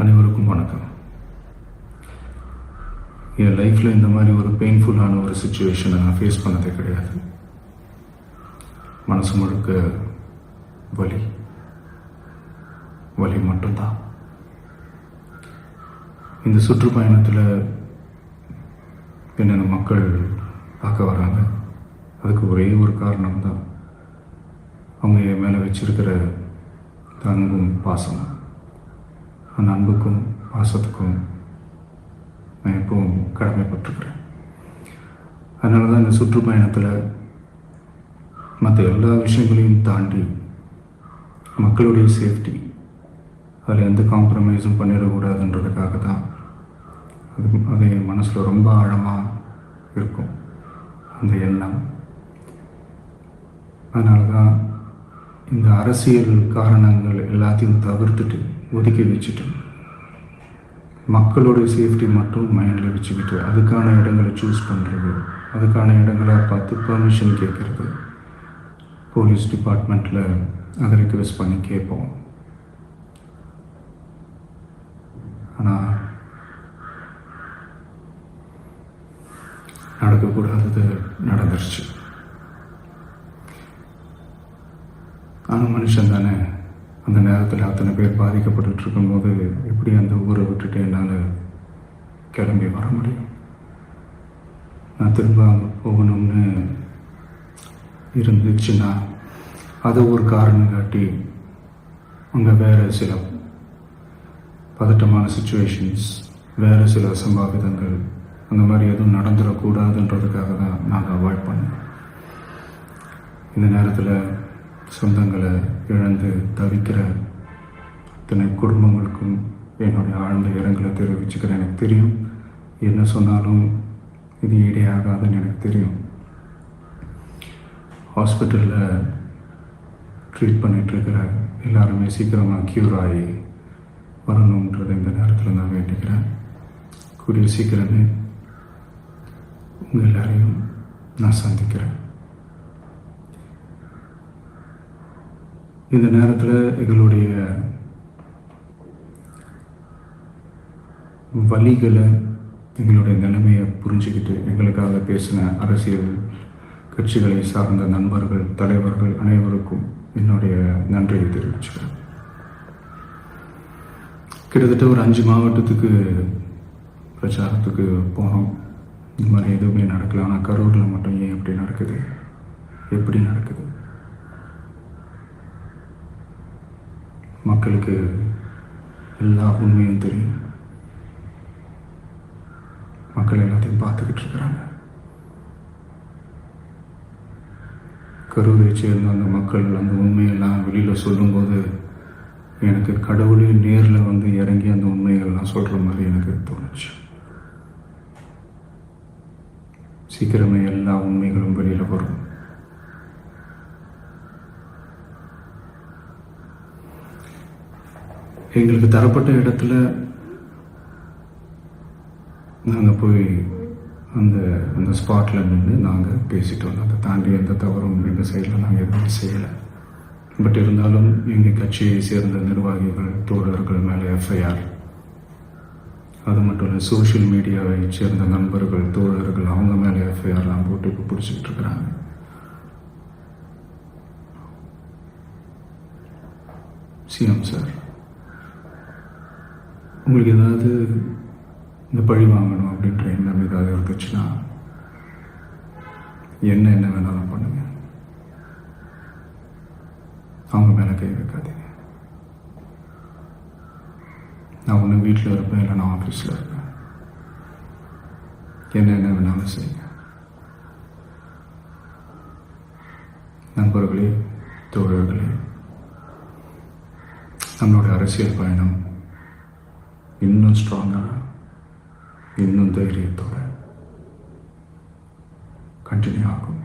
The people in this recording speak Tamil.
அனைவருக்கும் வணக்கம். என் லைஃப்பில் இந்த மாதிரி ஒரு பெயின்ஃபுல்லான ஒரு சுச்சுவேஷனை நான் ஃபேஸ் பண்ணதே கிடையாது. மனசு முழுக்க வலி வலி மட்டும்தான். இந்த சுற்றுப்பயணத்தில் என்னென்ன மக்கள் பார்க்க வராங்க, அதுக்கு ஒரே ஒரு காரணம் தான், அவங்க என் மேலே வச்சிருக்கிற அன்பும் பாசமும். அந்த அன்புக்கும் பாசத்துக்கும் நான் எப்பவும் கடமைப்பட்டிருக்கிறேன். அதனால தான் இந்த சுற்றுப்பயணத்தில் மற்ற எல்லா விஷயங்களையும் தாண்டி மக்களுடைய சேஃப்டி, அதில் எந்த காம்ப்ரமைஸும் பண்ணிடக்கூடாதுன்றதுக்காக தான் அது என் மனசில் ரொம்ப ஆழமாக இருக்கும் அந்த எண்ணம். அதனால தான் இந்த அரசியல் காரணங்கள் எல்லாத்தையும் தவிர்த்துட்டு ஒதுக்கி வச்சுட்டு மக்களோட சேஃப்டி மட்டும் மைண்டில் வச்சுக்கிட்டு அதுக்கான இடங்களை சூஸ் பண்ணுறது, அதுக்கான இடங்களை பார்த்து பர்மிஷன் கேட்குறது, போலீஸ் டிபார்ட்மெண்ட்டில் அதை ரிக்வெஸ்ட் பண்ணி கேட்போம். ஆனால் நடக்கக்கூடாதது நடந்துருச்சு. ஆனால் மனுஷன் தானே, அந்த நேரத்தில் அத்தனை பேர் பாதிக்கப்பட்டு இருக்கும்போது எப்படி அந்த ஊரை விட்டுட்டு என்னால் கிளம்பி வர முடியும்? நான் திரும்ப அங்கே போகணும்னு இருந்துச்சுன்னா அதை ஒரு காரணம் காட்டி அங்கே வேறு சில பதட்டமான சுச்சுவேஷன்ஸ், வேறு சில அசம்பாவிதங்கள் அந்த மாதிரி எதுவும் நடந்துடக்கூடாதுன்றதுக்காக தான் நாங்கள் அவாய்ட் பண்ணோம். இந்த நேரத்தில் சொந்தங்களை இழந்து தவிக்கிற அத்தனை குடும்பங்களுக்கும் என்னுடைய ஆழ்ந்த இரங்கலை தெரிவிச்சுக்கிறேன். எனக்கு தெரியும், என்ன சொன்னாலும் இது ஈடேயாகாதுன்னு எனக்கு தெரியும். ஹாஸ்பிட்டலில் ட்ரீட் பண்ணிகிட்ருக்கிற எல்லாருமே சீக்கிரமாக க்யூர் ஆகி வரணுன்றதை இந்த நேரத்தில் நான் வேண்டிக்கிறேன். கூடிய சீக்கிரமே உங்கள் எல்லாரையும் நான் சந்திக்கிறேன். இந்த நேரத்தில் எங்களுடைய வலிகளை, எங்களுடைய நிலைமையை புரிஞ்சுக்கிட்டு எங்களுக்காக பேசின அரசியல் கட்சிகளை சார்ந்த நண்பர்கள், தலைவர்கள் அனைவருக்கும் என்னுடைய நன்றியை தெரிவிச்சுக்கிறேன். கிட்டத்தட்ட ஒரு 5 மாவட்டத்துக்கு பிரச்சாரத்துக்கு போனோம். இந்த மாதிரி எதுவுமே நடக்கல. ஆனால் கரூரில் மட்டும் ஏன் எப்படி நடக்குது, எப்படி நடக்குது? மக்களுக்கு எல்லா உண்மையும் தெரியும். மக்கள் எல்லாத்தையும் பார்த்துக்கிட்டு இருக்கிறாங்க. கரூரை சேர்ந்த அந்த மக்கள் அந்த உண்மையெல்லாம் வெளியில் சொல்லும்போது எனக்கு கடவுளே நேரில் வந்து இறங்கி அந்த உண்மைகள்லாம் சொல்கிற மாதிரி எனக்கு தோணுச்சு. சீக்கிரமே எல்லா உண்மைகளும் வெளியில் வரும். எங்களுக்கு தரப்பட்ட இடத்துல நாங்கள் போய் அந்த ஸ்பாட்டில் நின்று நாங்கள் பேசிட்டு வந்தோம். அதை தாண்டி எந்த தவறும் எங்கள் சைடில் நாங்கள் எதுவும் செய்யலை. பட் இருந்தாலும் எங்கள் கட்சியை சேர்ந்த நிர்வாகிகள், தோழர்கள் மேலே எஃப்ஐஆர், அது மட்டும் இல்லை சோஷியல் மீடியாவை சேர்ந்த நண்பர்கள், தோழர்கள், அவங்க மேலே எஃப்ஐஆர்லாம் போட்டு இப்போ பிடிச்சிக்கிட்டு இருக்கிறாங்க. சிஎம் சார், உங்களுக்கு ஏதாவது இந்த பழி வாங்கணும் அப்படின்ற எண்ணம் ஏதாவது இருந்துச்சுன்னா என்ன வேணாலும் பண்ணுங்க. அவங்க மேலே கை வைக்காதீங்க. நான் ஒன்று வீட்டில் இருப்பேன், இல்லை நான் ஆஃபீஸில் இருப்பேன். என்ன வேணாலும் செய்யுங்க. நண்பர்களே, தோழர்களே, நம்மளோட அரசியல் பயணம் இன்னும் ஸ்ட்ராங்காக, இன்னும் தைரியத்தோட கண்டினியூ ஆகும்.